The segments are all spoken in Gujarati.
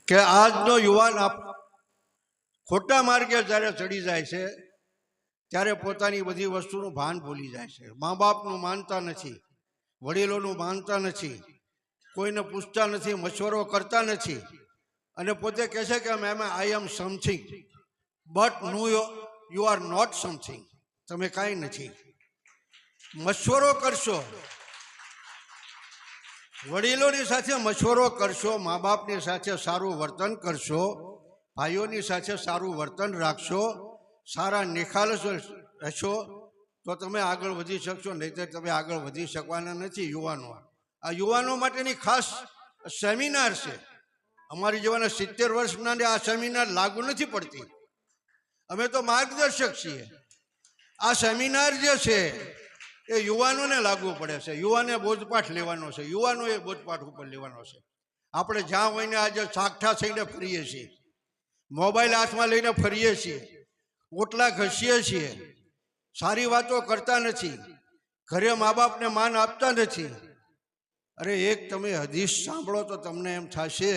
કે આજનો યુવાન ખોટા માર્ગે જ્યારે ચડી જાય છે ત્યારે પોતાની બધી વસ્તુનું ભાન ભૂલી જાય છે. મા બાપનું માનતા નથી, વડીલોનું માનતા નથી, કોઈને પૂછતા નથી, મશવરો કરતા નથી, અને પોતે કહે છે કે I am something, but no you are not something. તમે કાંઈ નથી. મશવરો કરશો, વડીલોની સાથે મશવરો કરશો, મા બાપની સાથે સારું વર્તન કરશો, ભાઈઓની સાથે સારું વર્તન રાખશો, સારા નિખાલસ રહેશો, તો તમે આગળ વધી શકશો. નહીંતર તમે આગળ વધી શકવાના નથી. યુવાનો, આ યુવાનો માટેની ખાસ સેમિનાર છે. અમારી જેવાના 70 વર્ષના આ સેમિનાર લાગુ નથી પડતી. અમે તો માર્ગદર્શક છીએ. આ સેમિનાર જે છે એ યુવાનોને લાગુ પડે છે. યુવાને બોધપાઠ લેવાનો છે, યુવાનોએ બોધપાઠ ઉપર લેવાનો છે. આપણે જ્યાં હોઈને આજે સાગઠા થઈને ફરીએ છીએ, મોબાઈલ હાથમાં લઈને ફરીએ છીએ, ઓટલા ઘસીએ છીએ, સારી વાતો કરતા નથી, ઘરે મા બાપને માન આપતા નથી. અરે એક તમે હદીસ સાંભળો તો તમને એમ થશે,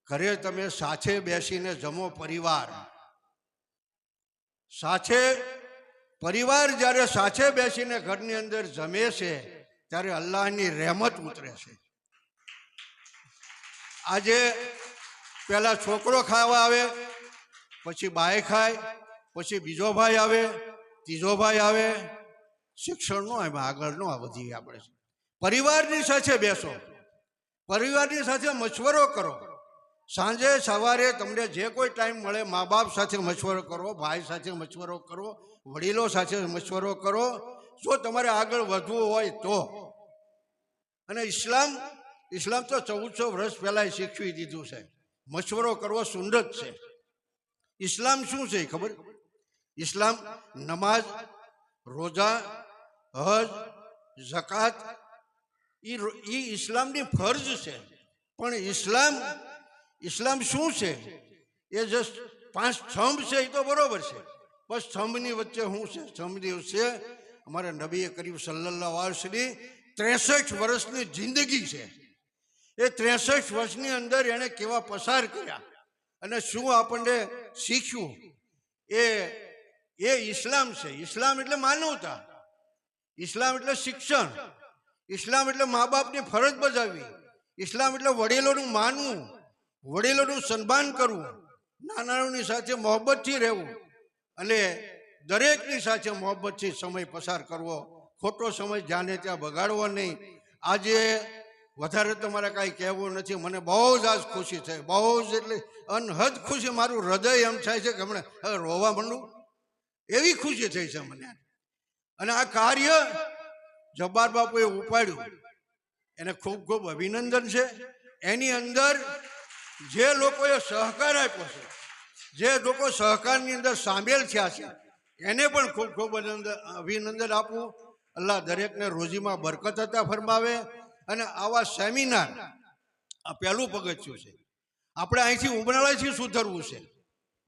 ઘરે તમે સાથે બેસીને જમો, પરિવાર જ્યારે સાથે બેસીને ઘરની અંદર જમે છે ત્યારે અલ્લાહની રહેમત ઉતરે છે. આજે પહેલા છોકરો ખાવા આવે, પછી બાય ખાય, પછી બીજો ભાઈ આવે, ત્રીજો ભાઈ આવે. શિક્ષણનો એમાં આગળ ન વધીએ. આપણે પરિવારની સાથે બેસો, પરિવારની સાથે મશવરો કરો. સાંજે સવારે તમને જે કોઈ ટાઈમ મળે મા બાપ સાથે મશવરો કરો, ભાઈ સાથે મશવરો કરો, વડીલો સાથે મશવરો કરો, જો તમારે આગળ વધવું હોય તો. અને ઇસ્લામ તો 1400 વર્ષ પહેલાં શીખવી દીધું છે. મશવરો કરવો સુન્નત છે. ઇસ્લામ શું છે ખબર? ઇસ્લામ નમાઝ, રોજા, હજ, ઝકાત એ ઇસ્લામની ફરજ છે. પણ ઇસ્લામ શું છે? એ જે 5 સ્તંભ છે એ તો બરોબર છે, બસ સ્તંભની વચ્ચે શું છે? સ્તંભની વચ્ચે અમારા નબી કરીમ સલ્લલ્લાહુ અલૈહિ વસલ્લમની 63 વર્ષની જિંદગી છે. એ 63 વર્ષની અંદર એણે કેવા પસાર કર્યા અને શું આપણને શીખ્યું, એ ઇસ્લામ છે. ઇસ્લામ એટલે માનવતા, ઇસ્લામ એટલે શિક્ષણ, ઇસ્લામ એટલે મા બાપની ફરજ બજાવવી, ઇસ્લામ એટલે વડીલોનું માનવું, વડીલોનું સન્માન કરવું, નાનાઓની સાથે મોહબ્બતથી રહેવું અને દરેકની સાથે મોહબ્બતથી સમય પસાર કરવો. ખોટો સમય જ્યાં ત્યાં બગાડવો નહીં. આજે વધારે તો મારે કાંઈ કહેવું નથી. મને બહુ જ આજ ખુશી થઈ, બહુ જ એટલે અનહદ ખુશી. મારું હૃદય એમ થાય છે કે હમણાં હવે રોવા માંડું, એવી ખુશી થઈ છે મને. અને આ કાર્ય જબ્બાર બાપુએ ઉપાડ્યું, એને ખૂબ ખૂબ અભિનંદન છે. એની અંદર જે લોકોએ સહકાર આપ્યો છે, જે લોકો સહકારની અંદર સામેલ થયા છે, એને પણ ખૂબ ખૂબ અભિનંદન આપવું. અલ્લાહ દરેકને રોજીમાં બરકત અતા ફરમાવે. અને આવા સેમિનાર આ પહેલું પગથિયું છે. આપણે અહીંથી ઉમરાળાથી સુધરવું છે,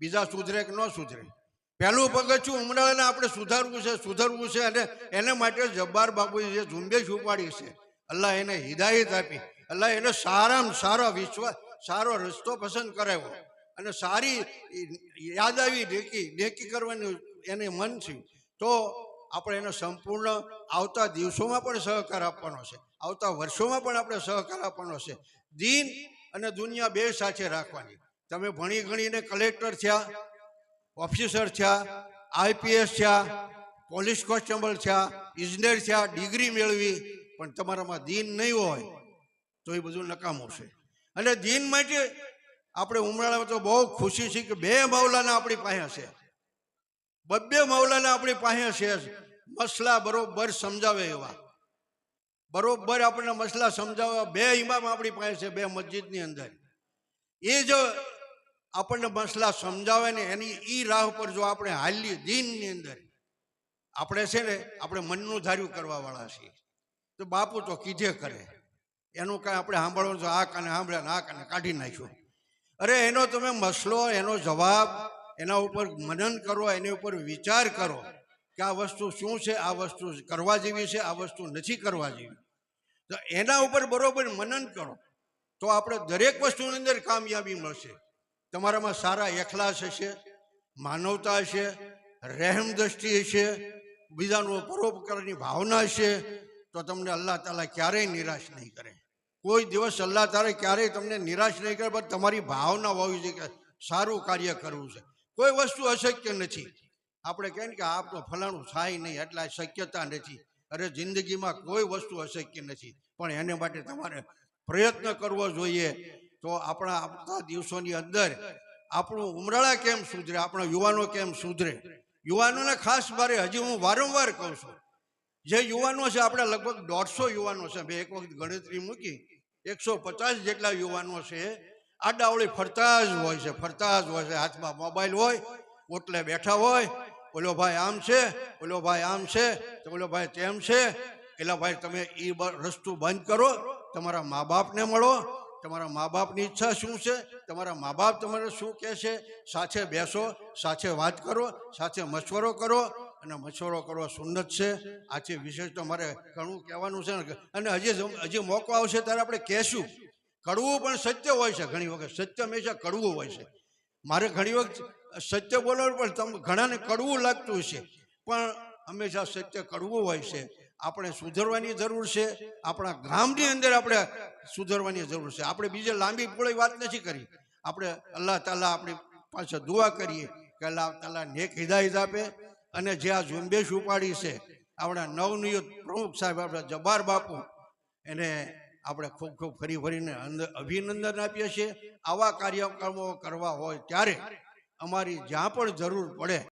બીજા સુધરે કે ન સુધરે. પહેલું પગથિયું ઉમરાળાને આપણે સુધરવું છે. અને એને માટે જબ્બાર બાપુએ જે ઝુંબેશ ઉપાડી છે, અલ્લાહ એને હિદાયત આપી, અલ્લાહ એને સારામાં સારો રસ્તો પસંદ કરાવ્યો અને સારી યાદ આવી નેકી કરવાની એને મન થયું. તો આપણે એને સંપૂર્ણ આવતા દિવસોમાં પણ સહકાર આપવાનો છે, આવતા વર્ષોમાં પણ આપણે સહકાર આપવાનો છે. દીન અને દુનિયા બે સાથે રાખવાની. તમે ભણી ગણીને કલેક્ટર થયા, ઓફિસર થયા, આઈપીએસ થયા, પોલીસ કોન્સ્ટેબલ થયા, ઇજનેર થયા, ડિગ્રી મેળવી, પણ તમારામાં દીન નહીં હોય તો એ બધું નકામું છે. અને દીન માટે આપણે ઉમરાળામાં તો બહુ ખુશી છે કે 2 મૌલાના આપણી પાસે છે, 2 મૌલાના આપણી પાસે છે. મસલા બરોબર સમજાવે એવા, બરોબર આપણને મસલા સમજાવવા 2 ઇમામ આપણી પાસે છે, 2 મસ્જિદની અંદર. એ જો આપણને મસલા સમજાવે ને એની એ રાહ પર જો આપણે હાલીએ દીનની અંદર, આપણે છે ને આપણે મનનું ધાર્યું કરવા વાળા છીએ. તો બાપુ તો કીધે કરે, એનું કાંઈ આપણે સાંભળવાનું છે, આ કાને સાંભળ્યા ને આ કાને કાઢી નાખ્યું. અરે એનો તમે મસલો, એનો જવાબ, એના ઉપર મનન કરો, એની ઉપર વિચાર કરો કે આ વસ્તુ શું છે, આ વસ્તુ કરવા જેવી છે, આ વસ્તુ નથી કરવા જેવી. તો એના ઉપર બરોબર મનન કરો. તો આપણે દરેક વસ્તુની અંદર કામયાબી મળશે. તમારામાં સારા એખલાસ હશે, માનવતા હશે, રહેમ દ્રષ્ટિ હશે, બીજાનું પરોપકારની ભાવના હશે, તો તમને અલ્લાહ તાલા ક્યારેય નિરાશ નહીં કરે. કોઈ દિવસ અલ્લાહ તાલા ક્યારેય તમને નિરાશ નહીં કરે. પણ તમારી ભાવના હોવી જોઈએ કે સારું કાર્ય કરવું છે. કોઈ વસ્તુ અશક્ય નથી. આપણે કહીએ ને કે આ તો ફલાણું થાય નહીં એટલે શક્યતા નથી. અરે જિંદગીમાં કોઈ વસ્તુ અશક્ય નથી, પણ એને માટે તમારે પ્રયત્ન કરવો જોઈએ. તો આપણા આવતા દિવસોની અંદર આપણું ઉમરાળા કેમ સુધરે, આપણા યુવાનો કેમ સુધરે. યુવાનોને ખાસ મારે હજી હું વારંવાર કહું છું, જે યુવાનો છે આપણે લગભગ 150 યુવાનો છે. મેં એક વખત ગણતરી મૂકી, 150 જેટલા યુવાનો છે. આડાવળી ફરતા જ હોય છે. હાથમાં મોબાઈલ હોય, ઓટલે બેઠા હોય. ઓલો ભાઈ આમ છે, ઓલો ભાઈ આમ છે, તો ઓલો ભાઈ તેમ છે. એટલે ભાઈ તમે એ રસ્તો બંધ કરો, તમારા મા બાપને મળો. તમારા મા બાપની ઈચ્છા શું છે, તમારા મા બાપ તમારે શું કહે છે, સાથે બેસો, સાથે વાત કરો, સાથે મશવરો કરો. અને મશવરો કરવો સુન્નત છે. આથી વિશેષ તો મારે ઘણું કહેવાનું છે ને. અને હજી મોકો આવશે ત્યારે આપણે કહેશું. કડવું પણ સત્ય હોય છે. ઘણી વખત સત્ય હંમેશા કડવું હોય છે. મારે ઘણી વખત સત્ય બોલવાનું પણ તમે ઘણાને કડવું લાગતું હશે, પણ હંમેશા સત્ય કડવું હોય છે. આપણે સુધરવાની જરૂર છે. આપણા ગામની અંદર આપણે સુધરવાની જરૂર છે. આપણે બીજે લાંબી પોળી વાત નથી કરી. આપણે અલ્લાહ તાલા આપણી પાસે દુઆ કરીએ કે અલ્લાહ તાલા નેક હિદાયત આપે. અને જે આ ઝુંબેશ ઉપાડી છે આપણા નવનિયુક્ત પ્રમુખ સાહેબ આપણા જબ્બાર બાપુ, એને આપણે ખૂબ ખૂબ ફરીને અભિનંદન આપીએ છીએ. આવા કાર્યક્રમો કરવા હોય ત્યારે અમારી જ્યાં પણ જરૂર પડે